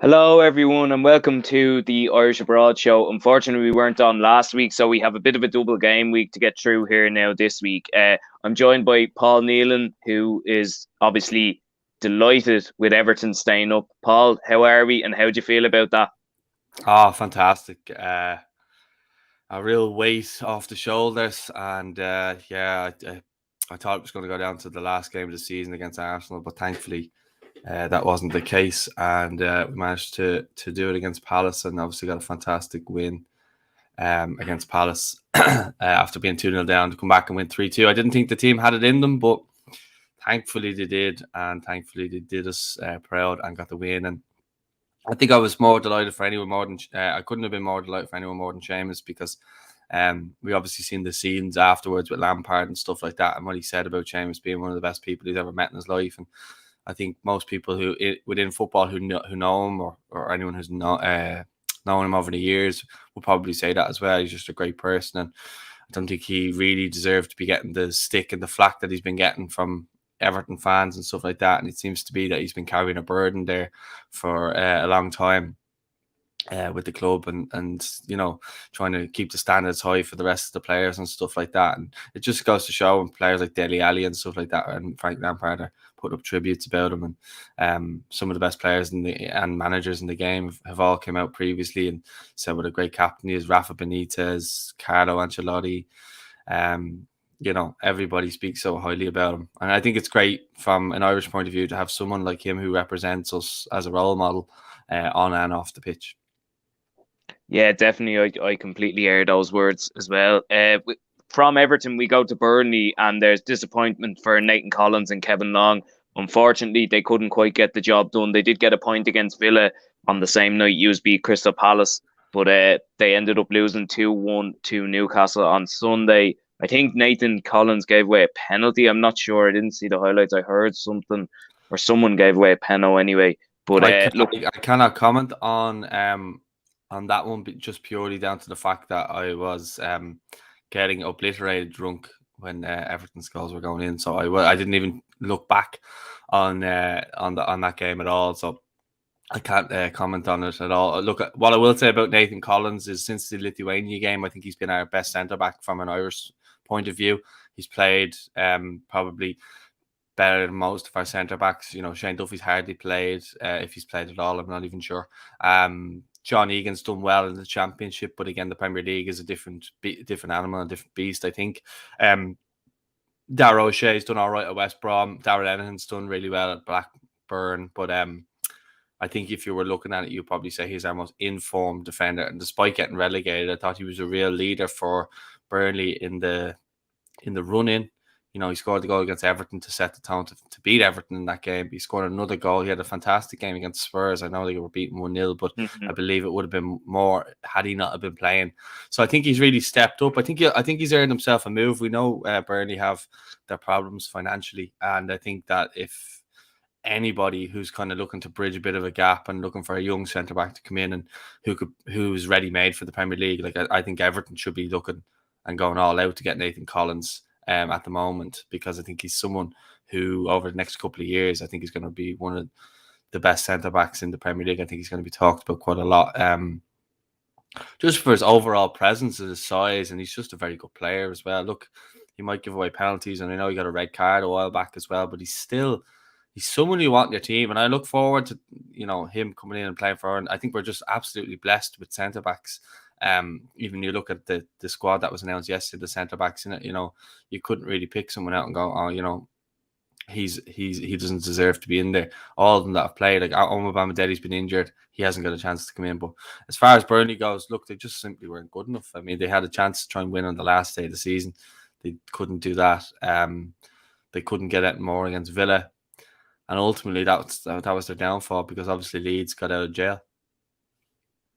Hello, everyone, and welcome to the Irish Abroad Show. Unfortunately, we weren't on last week, so we have a bit of a double game week to get through here now this week. I'm joined by Paul Nealon, who is obviously delighted with Everton staying up. Paul, how are we, and how do you feel about that? Oh, fantastic. A real weight off the shoulders. And I thought it was going to go down to the last game of the season against Arsenal, but thankfully that wasn't the case. And we managed to do it against Palace, and obviously got a fantastic win against Palace after being 2-0 down to come back and win 3-2. I didn't think the team had it in them, but thankfully they did. And thankfully they did us proud and got the win. And I think I was more delighted for anyone more than I couldn't have been more delighted for anyone more than Seamus, because we obviously seen the scenes afterwards with Lampard and stuff like that, and what he said about Seamus being one of the best people he's ever met in his life. And I think most people within football who know him, or anyone who's not known him over the years, will probably say that as well. He's just a great person, and I don't think he really deserved to be getting the stick and the flack that he's been getting from Everton fans and stuff like that. And it seems to be that he's been carrying a burden there for a long time with the club, and trying to keep the standards high for the rest of the players and stuff like that. And it just goes to show when players like Dele Alli and stuff like that and Frank Lampard are putting up tributes about him. And some of the best players and managers in the game have all come out previously and said what a great captain he is. Rafa Benitez, Carlo Ancelotti, everybody speaks so highly about him. And I think it's great from an Irish point of view to have someone like him who represents us as a role model on and off the pitch. Yeah, definitely. I completely hear those words as well. From Everton, we go to Burnley, and there's disappointment for Nathan Collins and Kevin Long. Unfortunately, they couldn't quite get the job done. They did get a point against Villa on the same night you beat Crystal Palace, but they ended up losing 2-1 to Newcastle on Sunday. I think Nathan Collins gave away a penalty. I'm not sure. I didn't see the highlights. I heard something, or someone gave away a penalty anyway. But I cannot comment on that one, but just purely down to the fact that I was getting obliterated drunk when Everton's goals were going in. So I didn't even look back on that game at all. So I can't comment on it at all. Look, what I will say about Nathan Collins is since the Lithuania game, I think he's been our best centre back from an Irish point of view. He's played probably better than most of our centre backs. Shane Duffy's hardly played. If he's played at all, I'm not even sure. John Egan's done well in the Championship, but again, the Premier League is a different animal, a different beast, I think. Darragh O'Shea's done all right at West Brom. Darrell Lenihan's done really well at Blackburn, but I think if you were looking at it, you'd probably say he's our most informed defender. And despite getting relegated, I thought he was a real leader for Burnley in the run-in. He scored the goal against Everton to set the tone to beat Everton in that game. He scored another goal. He had a fantastic game against Spurs. I know they were beaten 1-0, but I believe it would have been more had he not have been playing. So I think he's really stepped up. I think he's earned himself a move. We know Burnley have their problems financially, and I think that if anybody who's kind of looking to bridge a bit of a gap and looking for a young centre back to come in and who's ready made for the Premier League, like I think Everton should be looking and going all out to get Nathan Collins at the moment, because I think he's someone who over the next couple of years I think he's going to be one of the best centre backs in the Premier League. I think he's going to be talked about quite a lot, just for his overall presence and his size, and he's just a very good player as well. Look, he might give away penalties, and I know he got a red card a while back as well, but he's someone you want in your team, and I look forward to him coming in and playing for her. And I think we're just absolutely blessed with centre backs. Even you look at the squad that was announced yesterday, the centre backs in it, you couldn't really pick someone out and go, oh, he doesn't deserve to be in there. All of them that have played, like Omar Bamidele's been injured, he hasn't got a chance to come in. But as far as Burnley goes, look, they just simply weren't good enough. I mean, they had a chance to try and win on the last day of the season. They couldn't do that. They couldn't get it more against Villa, and ultimately that was their downfall, because obviously Leeds got out of jail.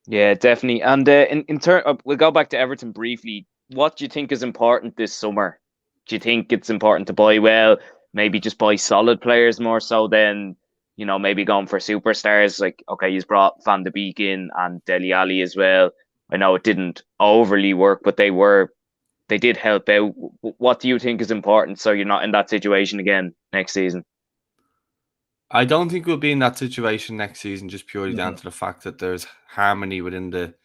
Yeah, definitely. And in turn, we'll go back to Everton briefly. What do you think is important this summer? Do you think it's important to buy well, maybe just buy solid players more so than, maybe going for superstars? Like, okay, he's brought Van de Beek in and Dele Alli as well. I know it didn't overly work, but they did help out. What do you think is important so you're not in that situation again next season? I don't think we'll be in that situation next season, just purely down to the fact that there's harmony within the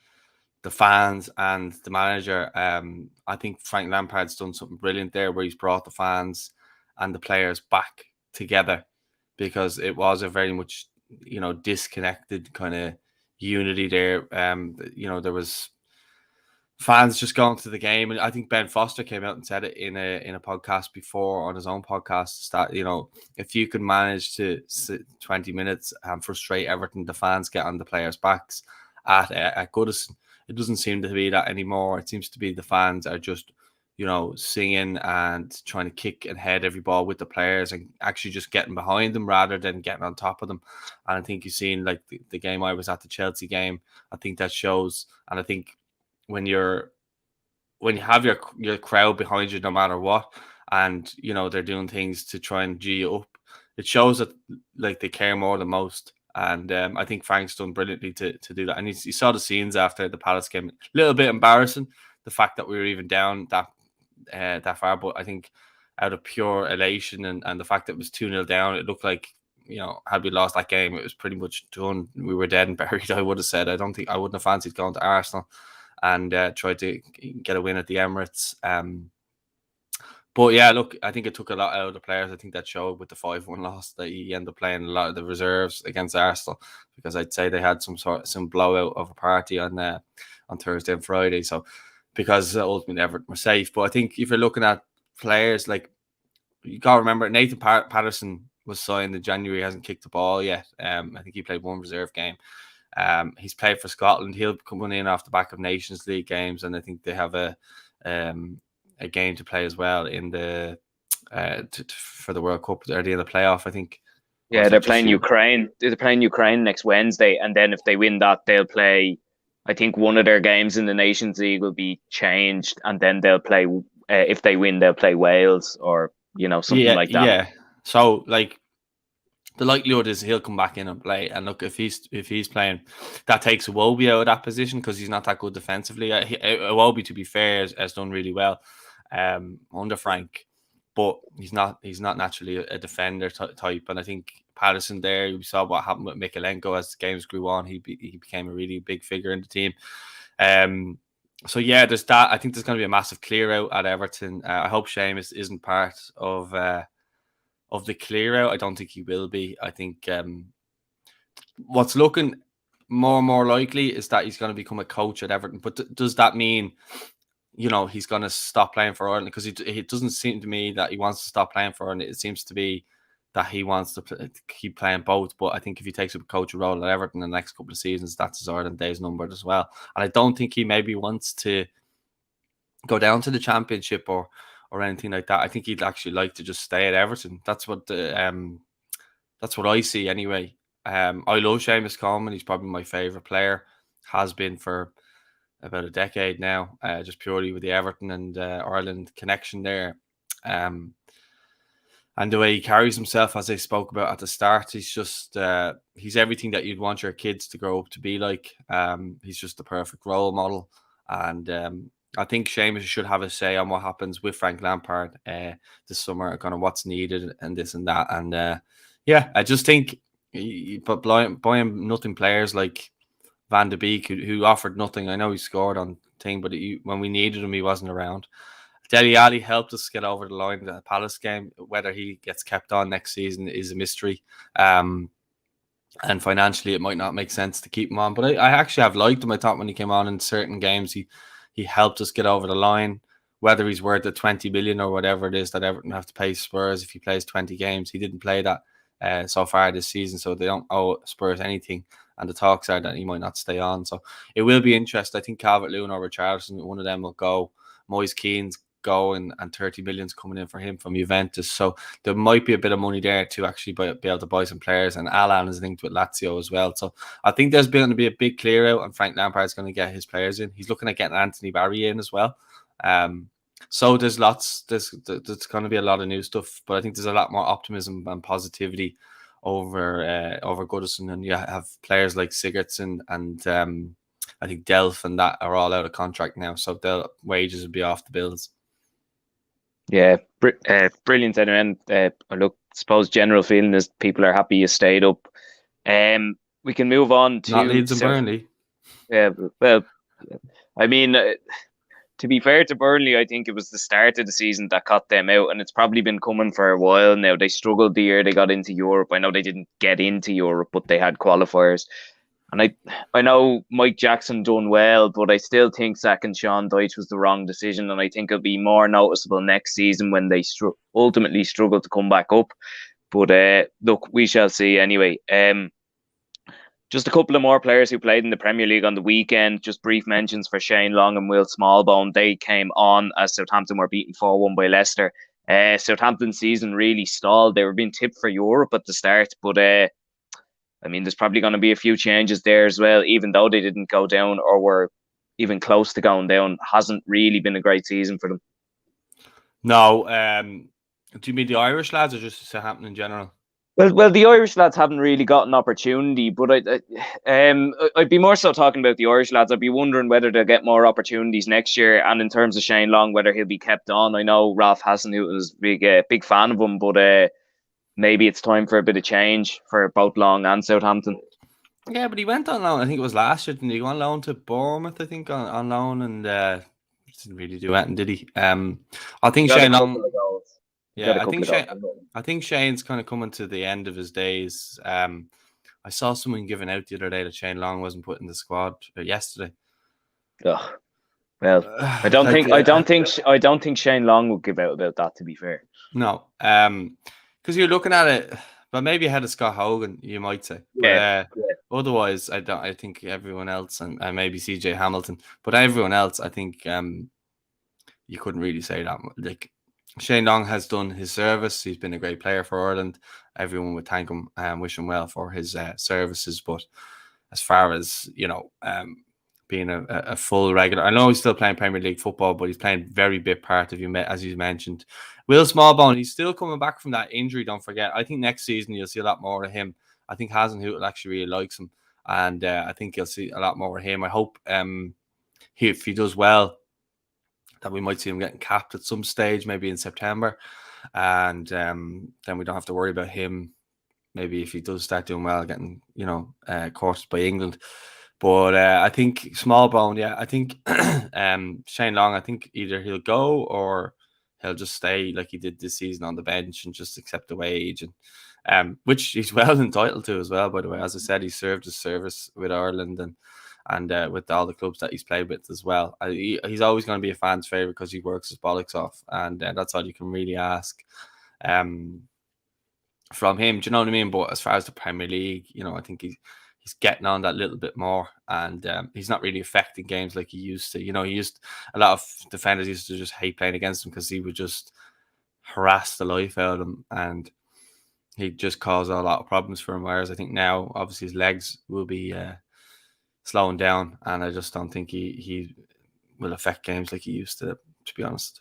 fans and the manager. I think Frank Lampard's done something brilliant there, where he's brought the fans and the players back together, because it was a very much disconnected kind of unity there. There was fans just going to the game, and I think Ben Foster came out and said it in a podcast before, on his own podcast, that if you can manage to sit 20 minutes and frustrate Everton, the fans get on the players' backs at Goodison. It doesn't seem to be that anymore. It seems to be the fans are just singing and trying to kick and head every ball with the players, and actually just getting behind them rather than getting on top of them. And I think you've seen, like, the game I was at, the Chelsea game, I think that shows. And I think when you have your crowd behind you, no matter what, and they're doing things to try and G you up, it shows that, like, they care more than most. And I think Frank's done brilliantly to do that. And you saw the scenes after the Palace game. A little bit embarrassing, the fact that we were even down that far, but I think out of pure elation and the fact that it was 2-0 down, it looked like, had we lost that game, it was pretty much done. We were dead and buried, I would have said. I wouldn't have fancied going to Arsenal and tried to get a win at the Emirates. But yeah, look, I think it took a lot out of the players. I think that showed with the 5-1 loss, that he ended up playing a lot of the reserves against Arsenal, because I'd say they had some blowout of a party on Thursday and Friday. So, because ultimately Everton were safe. But I think if you're looking at players, like, you got to remember, Nathan Patterson was signed in January, he hasn't kicked the ball yet. I think he played one reserve game. He's played for Scotland. He'll come in off the back of Nations League games, and I think they have a game to play as well in the for the World Cup. Are they in the playoff, I think? Yeah, they're playing Ukraine. They're playing Ukraine next Wednesday, and then if they win that, they'll play. I think one of their games in the Nations League will be changed, and then they'll play. If they win, they'll play Wales, or something like that. Yeah. So, like, the likelihood is he'll come back in and play. And look, if he's playing, that takes Iwobi out of that position, because he's not that good defensively. Iwobi, to be fair, has done really well under Frank, but he's not naturally a defender type. And I think Patterson there, we saw what happened with Mikalenko as the games grew on. He became a really big figure in the team. So yeah, there's that. I think there's going to be a massive clear out at Everton. I hope Seamus isn't part of the clear out. I don't think he will be. I think what's looking more and more likely is that he's going to become a coach at Everton. But does that mean he's going to stop playing for Ireland? Because it doesn't seem to me that he wants to stop playing for Ireland. It seems to be that he wants to keep playing both. But I think if he takes up a coach role at Everton in the next couple of seasons, that's his Ireland days numbered as well. And I don't think he maybe wants to go down to the Championship or anything like that. I think he'd actually like to just stay at Everton. That's what I see anyway. I love Seamus Coleman. He's probably my favourite player. Has been for about a decade now, just purely with the Everton and Ireland connection there. And the way he carries himself, as I spoke about at the start, he's just he's everything that you'd want your kids to grow up to be like. He's just the perfect role model. And I think Seamus should have a say on what happens with Frank Lampard this summer, kind of what's needed and this and that. And yeah, I just think, but buying nothing players like Van de Beek, who offered nothing. I know he scored on thing, but when we needed him, he wasn't around. Dele Alli helped us get over the line in the Palace game. Whether he gets kept on next season is a mystery. And financially, it might not make sense to keep him on. But I actually have liked him. I thought when he came on in certain games, he helped us get over the line. Whether he's worth the 20 million or whatever it is that Everton have to pay Spurs if he plays 20 games. He didn't play that so far this season, so they don't owe Spurs anything. And the talks are that he might not stay on. So it will be interesting. I think Calvert-Lewin or Richarlison, one of them will go. Moise Keane's go, and 30 million's coming in for him from Juventus. So there might be a bit of money there to actually be able to buy some players. And Alan is linked with Lazio as well. So I think there's going to be a big clear out, and Frank Lampard's going to get his players in. He's looking at getting Anthony Barry in as well. So there's going to be a lot of new stuff, but I think there's a lot more optimism and positivity over Goodison. And you have players like Sigurdsson and I think Delph and that are all out of contract now, so their wages will be off the bills. Yeah, brilliant. And look, I suppose general feeling is people are happy you stayed up. We can move on Not to Leeds and Burnley. well, I mean, to be fair to Burnley, I think it was the start of the season that caught them out, and it's probably been coming for a while now. They struggled the year they got into Europe. I know they didn't get into Europe, but they had qualifiers. And I know Mike Jackson done well, but I still think sacking Sean Dyche was the wrong decision, and I think it'll be more noticeable next season when they ultimately struggle to come back up. But look, we shall see anyway. Just a couple of more players who played in the Premier League on the weekend. Just brief mentions for Shane Long and Will Smallbone. They came on as Southampton were beaten 4-1 by Leicester. Southampton's season really stalled. They were being tipped for Europe at the start, but I mean, there's probably going to be a few changes there as well, even though they didn't go down or were even close to going down. Hasn't really been a great season for them. No, do you mean the Irish lads or just Southampton in general? Well, the Irish lads haven't really got an opportunity, but I'd be more so talking about the Irish lads. I'd be wondering whether they'll get more opportunities next year, and in terms of Shane Long, whether he'll be kept on. I know Ralph Hasenhüttl is big fan of him, but maybe it's time for a bit of change for both Long and Southampton. Yeah, but he went on loan. I think it was last year. Didn't he go on loan to Bournemouth? I think on loan, and didn't really do anything, did he? I think Shane Long. Yeah, I think Shane's kind of coming to the end of his days. I saw someone giving out the other day that Shane Long wasn't put in the squad yesterday. Ugh. Well, I don't think Shane Long would give out about that. To be fair, no, because you're looking at it, but maybe ahead of Scott Hogan, you might say. But otherwise, I don't. I think everyone else, and maybe CJ Hamilton, but everyone else, I think you couldn't really say that. Like Shane Long has done his service. He's been a great player for Ireland. Everyone would thank him and wish him well for his services. But as far as being a full regular, I know he's still playing Premier League football, but he's playing very big part of you, as you mentioned. Will Smallbone, he's still coming back from that injury. Don't forget. I think next season you'll see a lot more of him. I think Hasenhüttl actually really likes him, and I think you'll see a lot more of him. I hope if he does well, that we might see him getting capped at some stage, maybe in September. And then we don't have to worry about him, maybe if he does start doing well, getting, courted by England. But I think Smallbone, I think Shane Long, I think either he'll go or he'll just stay like he did this season on the bench and just accept the wage. And which he's well entitled to as well, by the way. As I said, he served his service with Ireland and with all the clubs that he's played with as well. He's always going to be a fan's favourite because he works his bollocks off, and that's all you can really ask from him. Do you know what I mean? But as far as the Premier League, I think he's getting on that little bit more, and he's not really affecting games like he used to. He used a lot of defenders used to just hate playing against him because he would just harass the life out of them, and he just caused a lot of problems for him. Whereas I think now, obviously, his legs will be slowing down, and I just don't think he will affect games like he used to be honest.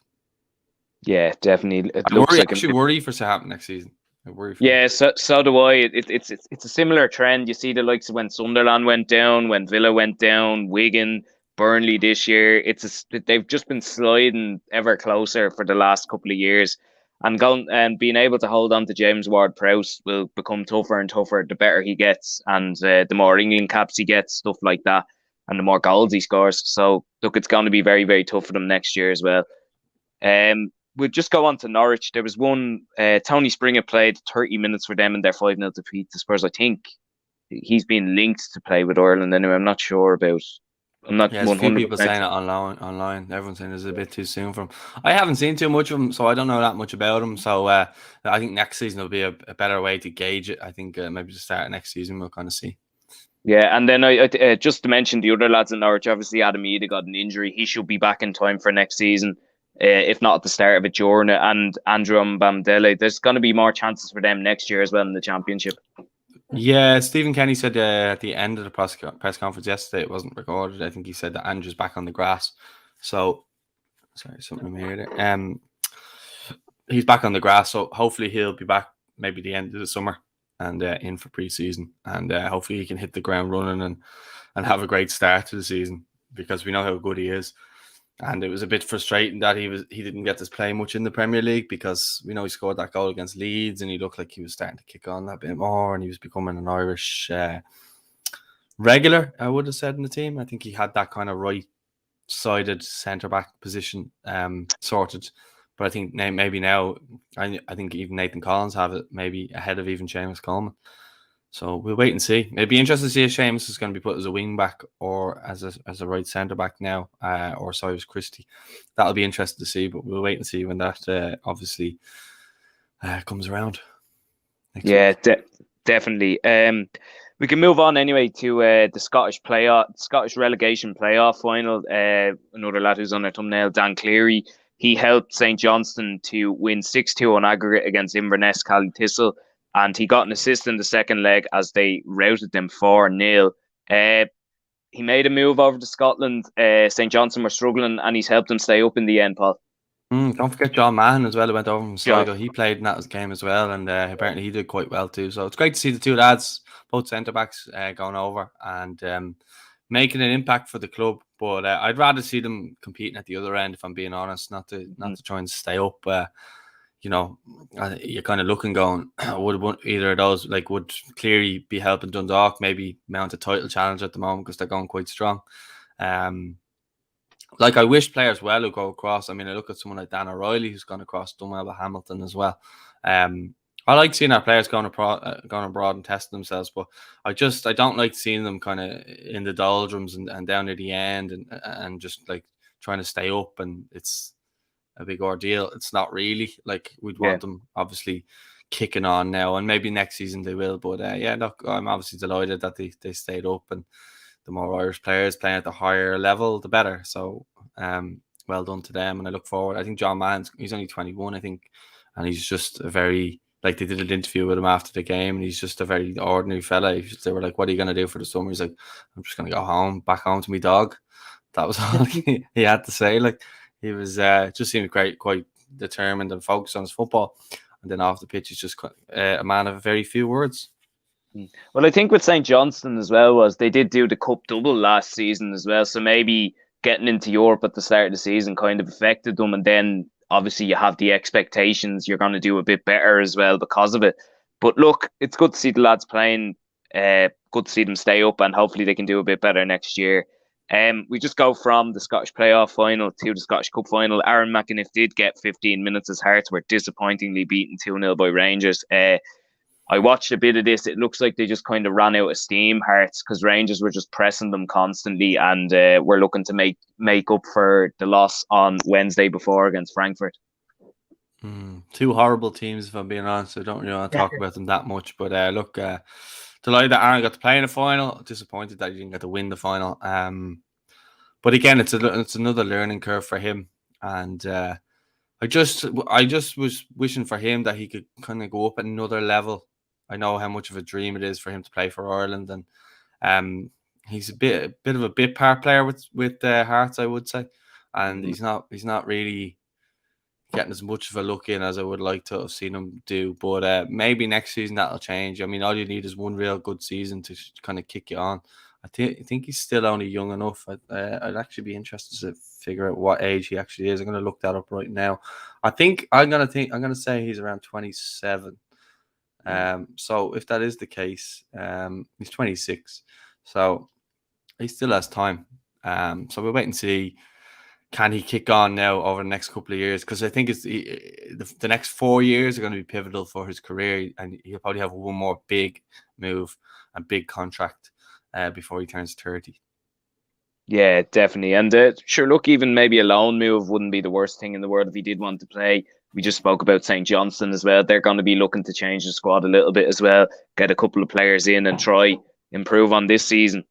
Yeah, definitely. I worry for Southampton next season. So do I. It's a similar trend. You see the likes of when Sunderland went down, when Villa went down, Wigan, Burnley this year. They've just been sliding ever closer for the last couple of years. And being able to hold on to James Ward-Prowse will become tougher and tougher the better he gets, and the more England caps he gets, stuff like that, and the more goals he scores. So look, it's going to be very, very tough for them next year as well. We'll just go on to Norwich. There was one, Tony Springer played 30 minutes for them in their 5-0 defeat to Spurs. I think he's been linked to play with Ireland anyway. I'm not sure about. I'm not. Yeah, there's a few people saying it online. Everyone's saying it's a bit too soon for him. I haven't seen too much of him, so I don't know that much about him. So I think next season will be a better way to gauge it. I think maybe the start of next season we'll kind of see. Yeah, and then I just to mention the other lads in Norwich. Obviously, Adam Ida got an injury. He should be back in time for next season, if not at the start of it, during it. And Andrew Mbamdele. There's going to be more chances for them next year as well in the Championship. Yeah, Stephen Kenny said at the end of the press conference yesterday, it wasn't recorded. I think he said that Andrew's back on the grass. So, sorry, something here. He's back on the grass, so hopefully he'll be back maybe the end of the summer and in for pre-season, and hopefully he can hit the ground running and have a great start to the season, because we know how good he is. And it was a bit frustrating that he didn't get to play much in the Premier League, because we know he scored that goal against Leeds and he looked like he was starting to kick on that bit more, and he was becoming an Irish regular, I would have said, in the team. I think he had that kind of right-sided centre-back position sorted. But I think maybe now, I think even Nathan Collins have it maybe ahead of even Seamus Coleman. So we'll wait and see. It'd be interesting to see if Seamus is going to be put as a wing back or as a right centre back now, or Cyrus Christie. That'll be interesting to see, but we'll wait and see when that obviously comes around next week. Definitely. We can move on anyway to the Scottish relegation playoff final. Another lad who's on our thumbnail, Dan Cleary. He helped St Johnstone to win 6-2 on aggregate against Inverness Cally Thistle, and he got an assist in the second leg as they routed them 4-0. He made a move over to Scotland. St Johnstone were struggling, and he's helped them stay up in the end, Paul. Don't forget John Mahon as well, who went over from Sligo. He played in that game as well, and apparently he did quite well too. So it's great to see the two lads, both centre-backs, going over and making an impact for the club. But I'd rather see them competing at the other end, if I'm being honest, not to try and stay up. You're kind of looking, going, would either of those, like, would Cleary be helping Dundalk maybe mount a title challenge at the moment, because they're going quite strong. Like, I wish players well who go across. I mean, I look at someone like Dan O'Reilly, who's gone across, done well with Hamilton as well. I like seeing our players going abroad and testing themselves, but I don't like seeing them kind of in the doldrums and down near the end and just like trying to stay up, and it's a big ordeal. It's not really. Like, we'd want them obviously kicking on now, and maybe next season they will. But look, I'm obviously delighted that they stayed up, and the more Irish players playing at the higher level, the better. So well done to them, and I look forward. I think John Mann, he's only 21, I think, and he's just a very, like, they did an interview with him after the game, and he's just a very ordinary fella. They were like, "What are you going to do for the summer?" He's like, "I'm just going to go back home to my dog." That was all he had to say. Like, he was just seemed quite determined and focused on his football, and then off the pitch, he's just a man of very few words. Well, I think with St Johnstone as well was they did do the cup double last season as well, so maybe getting into Europe at the start of the season kind of affected them, and then obviously you have the expectations you're going to do a bit better as well because of it. But look, it's good to see the lads playing. Good to see them stay up, and hopefully they can do a bit better next year. We just go from the Scottish playoff final to the Scottish Cup final. Aaron McEniff did get 15 minutes as Hearts were disappointingly beaten 2-0 by Rangers. I watched a bit of this. It looks like they just kind of ran out of steam, Hearts, because Rangers were just pressing them constantly, and we're looking to make up for the loss on Wednesday before against Frankfurt. Two horrible teams, if I'm being honest. I don't really want to talk about them that much, but look, delighted that Aaron got to play in the final. Disappointed that he didn't get to win the final. But again, it's another learning curve for him, and I just was wishing for him that he could kind of go up another level. I know how much of a dream it is for him to play for Ireland, and he's a bit of a bit part player with Hearts, I would say, and he's not really getting as much of a look in as I would like to have seen him do. But maybe next season that'll change. I mean, all you need is one real good season to kind of kick you on. I think he's still only young enough. I'd actually be interested to figure out what age he actually is. I'm going to look that up right now. I'm going to say he's around 27. So if that is the case, he's 26. So he still has time. So we'll wait and see. Can he kick on now over the next couple of years? Because I think the next 4 years are going to be pivotal for his career, and he'll probably have one more big move and big contract before he turns 30. Yeah, definitely. And sure, look, even maybe a loan move wouldn't be the worst thing in the world if he did want to play. We just spoke about St Johnstone as well. They're going to be looking to change the squad a little bit as well, get a couple of players in and try improve on this season.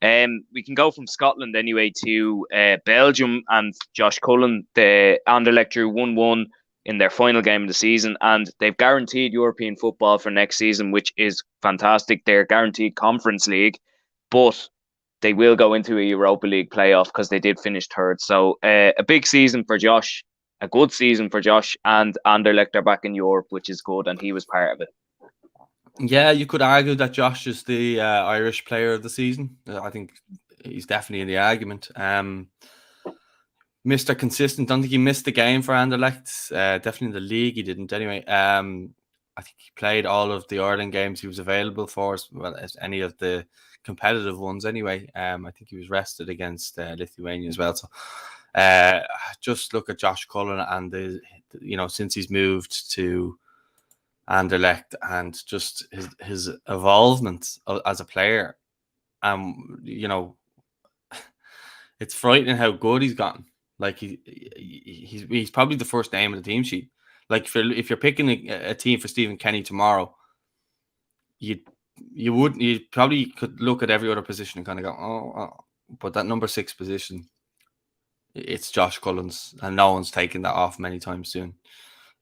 We can go from Scotland anyway to Belgium and Josh Cullen. The Anderlecht drew 1-1 in their final game of the season, and they've guaranteed European football for next season, which is fantastic. They're guaranteed Conference League, but they will go into a Europa League playoff because they did finish third. So a big season for Josh, a good season for Josh, and Anderlecht are back in Europe, which is good, and he was part of it. Yeah, you could argue that Josh is the Irish player of the season. I think he's definitely in the argument. Mr. Consistent. Don't think he missed the game for Anderlecht. Definitely in the league, he didn't anyway. I think he played all of the Ireland games he was available for, as well as any of the competitive ones anyway. I think he was rested against Lithuania as well. So just look at Josh Cullen and since he's moved to Anderlecht and just his evolvement as a player. It's frightening how good he's gotten. Like he's probably the first name on the team sheet. Like if you're picking a team for Stephen Kenny tomorrow, you probably could look at every other position and kind of go, oh, but that number 6 position, it's Josh Cullen's, and no one's taken that off many times soon.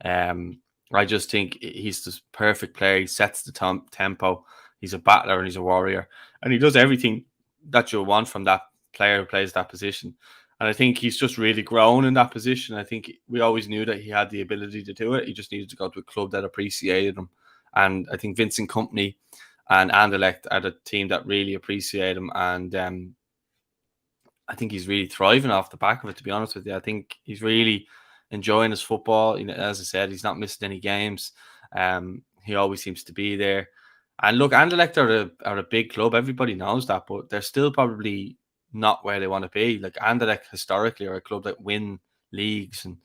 I just think he's the perfect player. He sets the tempo. He's a battler and he's a warrior, and he does everything that you want from that player who plays that position. And I think he's just really grown in that position. I think we always knew that he had the ability to do it. He just needed to go to a club that appreciated him. And I think Vincent Kompany and Anderlecht are the team that really appreciate him. And I think he's really thriving off the back of it, to be honest with you. I think he's really enjoying his football. As I said, he's not missing any games. He always seems to be there. And look, Anderlecht are a big club. Everybody knows that, but they're still probably not where they want to be. Like Anderlecht historically are a club that win leagues and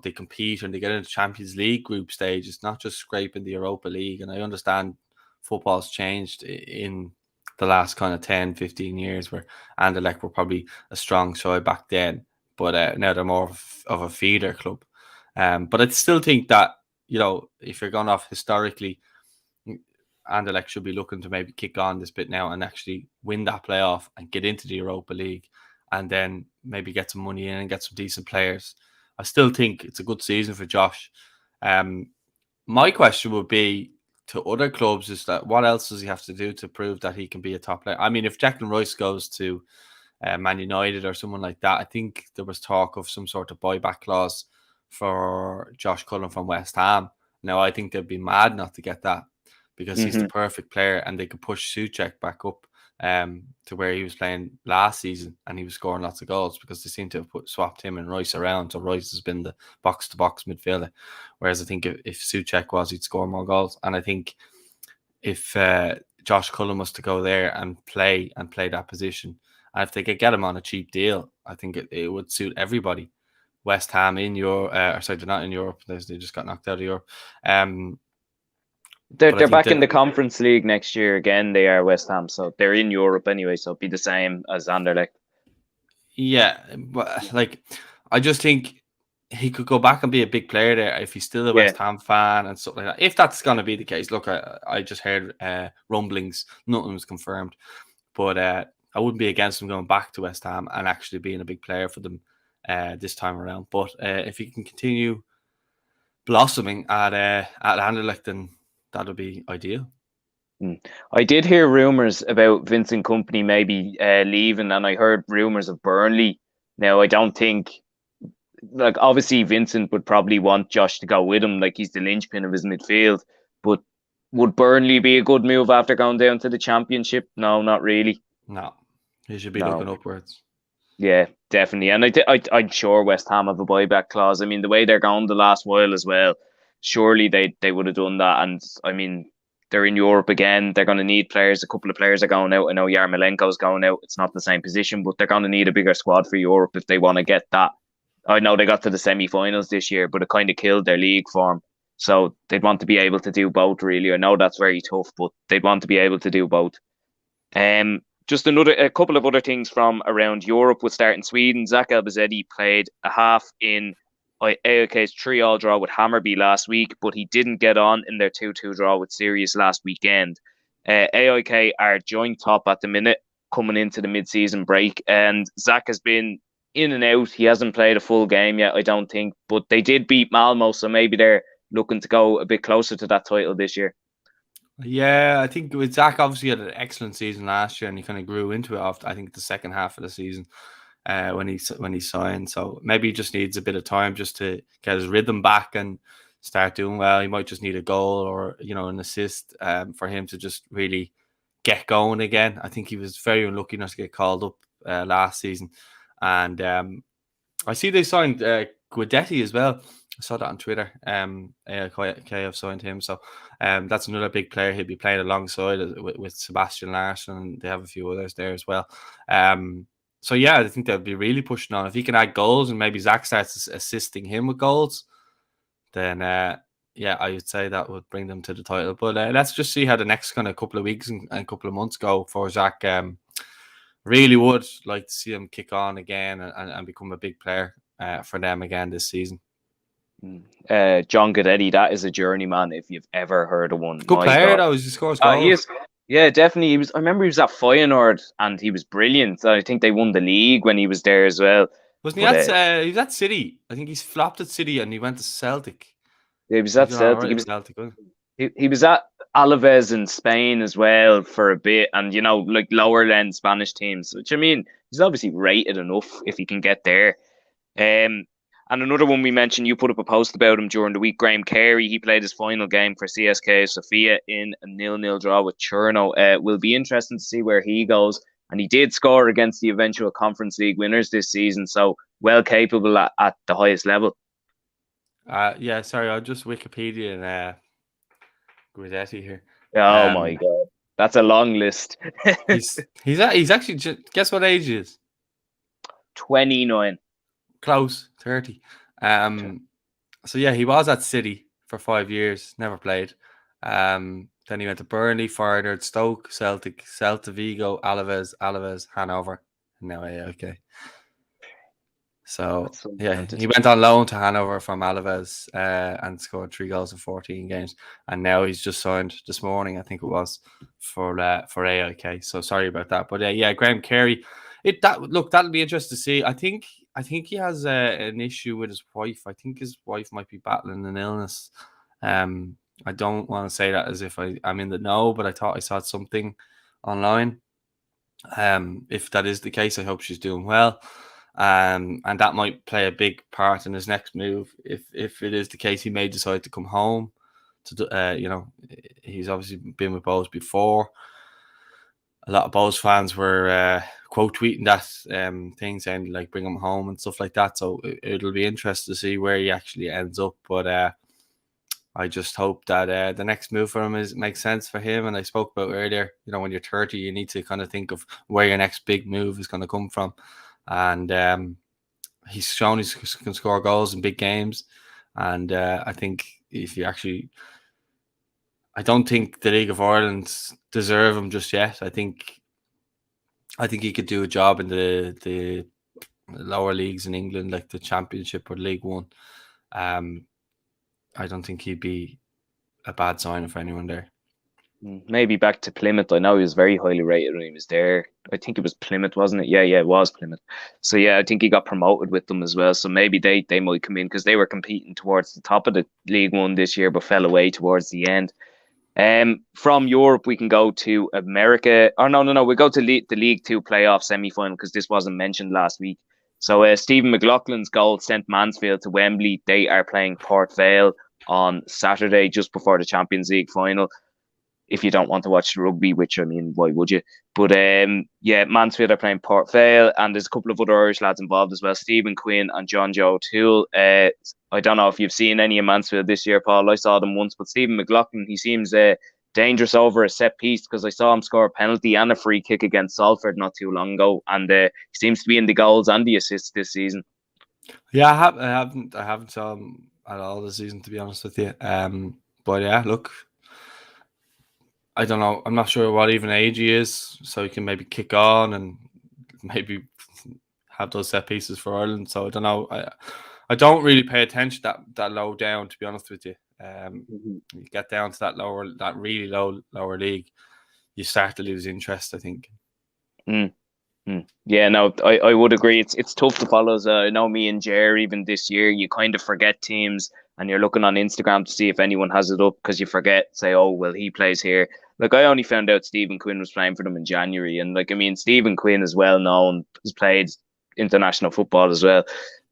they compete and they get into Champions League group stage. It's not just scraping the Europa League. And I understand football's changed in the last kind of 10, 15 years, where Anderlecht were probably a strong side back then, but now they're more of a feeder club. But I still think that, if you're going off historically, Anderlecht should be looking to maybe kick on this bit now and actually win that playoff and get into the Europa League, and then maybe get some money in and get some decent players. I still think it's a good season for Josh. My question would be to other clubs is that what else does he have to do to prove that he can be a top player? I mean, if Declan Rice goes to Man United or someone like that, I think there was talk of some sort of buyback clause for Josh Cullen from West Ham. Now, I think they'd be mad not to get that, because he's the perfect player and they could push Souček back up to where he was playing last season, and he was scoring lots of goals because they seem to have swapped him and Rice around. So Rice has been the box-to-box midfielder, whereas I think if Souček was, he'd score more goals. And I think if Josh Cullen was to go there and play that position, and if they could get him on a cheap deal, I think it would suit everybody. West Ham in Europe, they're not in Europe. They just got knocked out of Europe. They're back in the Conference League next year again. They are West Ham, so they're in Europe anyway. So it'd be the same as Anderlecht. Yeah, but I just think he could go back and be a big player there if he's still a West Ham fan and stuff like that. If that's going to be the case, look, I just heard rumblings. Nothing was confirmed, but I wouldn't be against him going back to West Ham and actually being a big player for them this time around. But if he can continue blossoming at Anderlecht, then that would be ideal. I did hear rumours about Vincent Kompany maybe leaving, and I heard rumours of Burnley. Now, I don't think, obviously Vincent would probably want Josh to go with him, like he's the linchpin of his midfield. But would Burnley be a good move after going down to the Championship? No, not really. No, he should be looking upwards. Yeah, definitely. And I'm sure West Ham have a buyback clause. I mean, the way they're going the last while as well, surely they would have done that. And I mean, they're in Europe again. They're going to need players. A couple of players are going out. I know Yarmolenko's going out. It's not the same position, but they're going to need a bigger squad for Europe if they want to get that. I know they got to the semi-finals this year, but it kind of killed their league form. So they'd want to be able to do both, really. I know that's very tough, but they'd want to be able to do both. Just a couple of other things from around Europe. We'll start in Sweden. Zach Elbouzedi played a half in AOK's 3-3 draw with Hammarby last week, but he didn't get on in their 2-2 draw with Sirius last weekend. AOK are joint top at the minute, coming into the mid-season break, and Zach has been in and out. He hasn't played a full game yet, I don't think, but they did beat Malmo, so maybe they're looking to go a bit closer to that title this year. Yeah, I think with Zach, obviously had an excellent season last year, and he kind of grew into it after, I think, the second half of the season when he signed. So maybe he just needs a bit of time just to get his rhythm back and start doing well. He might just need a goal or an assist for him to just really get going again. I think he was very unlucky not to get called up last season, and I see they signed Guidetti as well. I saw that on Twitter. AIK have signed him, so that's another big player. He'll be playing alongside with Sebastian Larsson, and they have a few others there as well. So yeah, I think they'll be really pushing on. If he can add goals, and maybe Zach starts assisting him with goals, then yeah, I would say that would bring them to the title. But let's just see how the next kind of couple of weeks and couple of months go for Zach. Really would like to see him kick on again and become a big player for them again this season. John Guidetti, that is a journeyman if you've ever heard of one. Good player though, he scores goals. He is. Yeah, definitely. He was. I remember he was at Feyenoord and he was brilliant. I think they won the league when he was there as well. Wasn't he at? He was at City. I think he's flopped at City and he went to Celtic. Yeah, he was at Celtic. He was at Alaves in Spain as well for a bit, and like lower end Spanish teams. Which I mean, he's obviously rated enough if he can get there. And another one we mentioned, you put up a post about him during the week, Graham Carey. He played his final game for CSKA Sofia in a 0-0 draw with Cherno. Will be interesting to see where he goes. And he did score against the eventual Conference League winners this season, so well capable at the highest level. Yeah, sorry, I'll just Wikipedia and Guidetti here. Oh my God, that's a long list. he's actually, guess what age he is? 29. Close, 30. So yeah, he was at City for 5 years, never played. Then he went to Burnley, Feyenoord, Stoke, Celtic, Celta Vigo, Alaves, Hanover, and now AIK. So yeah, he went on loan to Hanover from Alaves and scored 3 goals in 14 games, and now he's just signed this morning, I think it was, for AIK. So sorry about that, but yeah, Graham Carey. That'll be interesting to see. I think he has an issue with his wife. I think his wife might be battling an illness. I don't want to say that as if I'm in the know, but I thought I saw something online. If that is the case, I hope she's doing well. And that might play a big part in his next move. If it is the case, he may decide to come home. He's obviously been with Bows before. A lot of Bows fans were quote tweeting that thing saying like bring him home and stuff like that. So it'll be interesting to see where he actually ends up. But I just hope that the next move for him makes sense for him. And I spoke about earlier, when you're 30, you need to kind of think of where your next big move is going to come from. And he's shown he can score goals in big games. And I think if you actually, I don't think the League of Ireland deserve him just yet. I think he could do a job in the lower leagues in England, like the Championship or League One. I don't think he'd be a bad sign for anyone there. Maybe back to Plymouth. I know he was very highly rated when he was there. I think it was Plymouth, wasn't it? Yeah, it was Plymouth. So yeah, I think he got promoted with them as well. So maybe they might come in because they were competing towards the top of the League One this year, but fell away towards the end. From Europe, we can go to America. Or no, we go to the League Two playoff semi-final because this wasn't mentioned last week. So Stephen McLaughlin's goal sent Mansfield to Wembley. They are playing Port Vale on Saturday, just before the Champions League final. If you don't want to watch the rugby, which I mean, why would you? But Mansfield are playing Port Vale, and there's a couple of other Irish lads involved as well, Stephen Quinn and John Joe O'Toole. I don't know if you've seen any of Mansfield this year, Paul. I saw them once, but Stephen McLaughlin, he seems dangerous over a set piece because I saw him score a penalty and a free kick against Salford not too long ago, and he seems to be in the goals and the assists this season. Yeah, I haven't saw him at all this season, to be honest with you. But yeah, look, I don't know. I'm not sure what even age he is, so he can maybe kick on and maybe have those set pieces for Ireland. So I don't know. I don't really pay attention that low down, to be honest with you. You get down to that really lower league, you start to lose interest, I think. Yeah, no, I would agree. It's tough to follow. I know me and Jerry, even this year, you kind of forget teams and you're looking on Instagram to see if anyone has it up because you forget, say, oh, well, he plays here. Like, I only found out Stephen Quinn was playing for them in January. And, like, I mean, Stephen Quinn is well known, has played international football as well.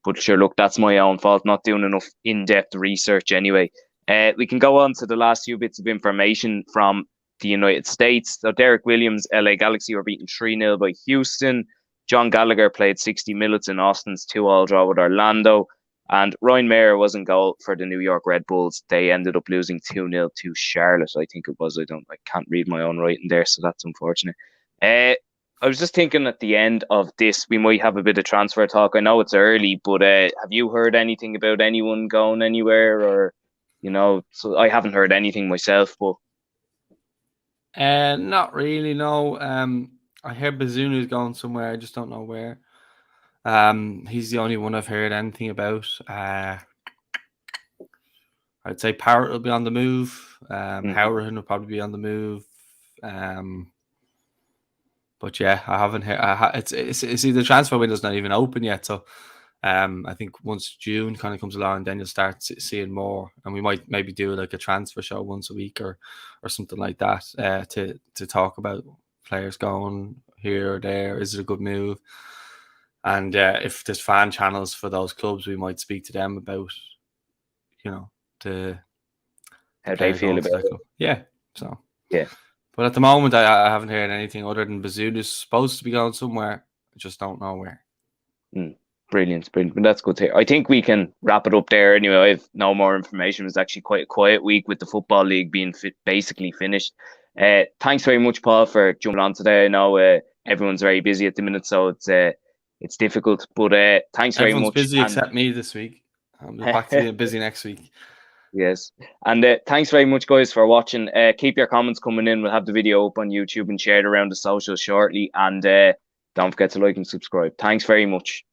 But sure, look, that's my own fault, not doing enough in-depth research anyway. We can go on to the last few bits of information from the United States. So Derek Williams, LA Galaxy were beaten 3-0 by Houston. John Gallagher played 60 minutes in Austin's 2-2 draw with Orlando. And Ryan Mayer was in goal for the New York Red Bulls. They ended up losing 2-0 to Charlotte, I think it was. I can't read my own writing there, so that's unfortunate. I was just thinking at the end of this, we might have a bit of transfer talk. I know it's early, but have you heard anything about anyone going anywhere? Or, so I haven't heard anything myself, but. Not really, no. I heard Bazunu's going somewhere. I just don't know where. He's the only one I've heard anything about. I'd say Parrott will be on the move. Howard will probably be on the move. But yeah, I haven't heard. It's the transfer window's not even open yet. So I think once June kind of comes along, then you'll start seeing more, and we might maybe do like a transfer show once a week or something like that to talk about players going here or there. Is it a good move? And if there's fan channels for those clubs, we might speak to them about, how they feel about it. Yeah. So yeah. But at the moment, I haven't heard anything other than Bazunu's supposed to be going somewhere. I just don't know where. Brilliant. But that's good to hear. I think we can wrap it up there anyway. I have no more information. It was actually quite a quiet week with the Football League being basically finished. Thanks very much, Paul, for jumping on today. I know everyone's very busy at the minute, so it's difficult. But thanks very much. Everyone's busy except me this week. I'll be back to being busy next week. Yes. And thanks very much, guys, for watching. Keep your comments coming in. We'll have the video up on YouTube and share it around the socials shortly. And don't forget to like and subscribe. Thanks very much.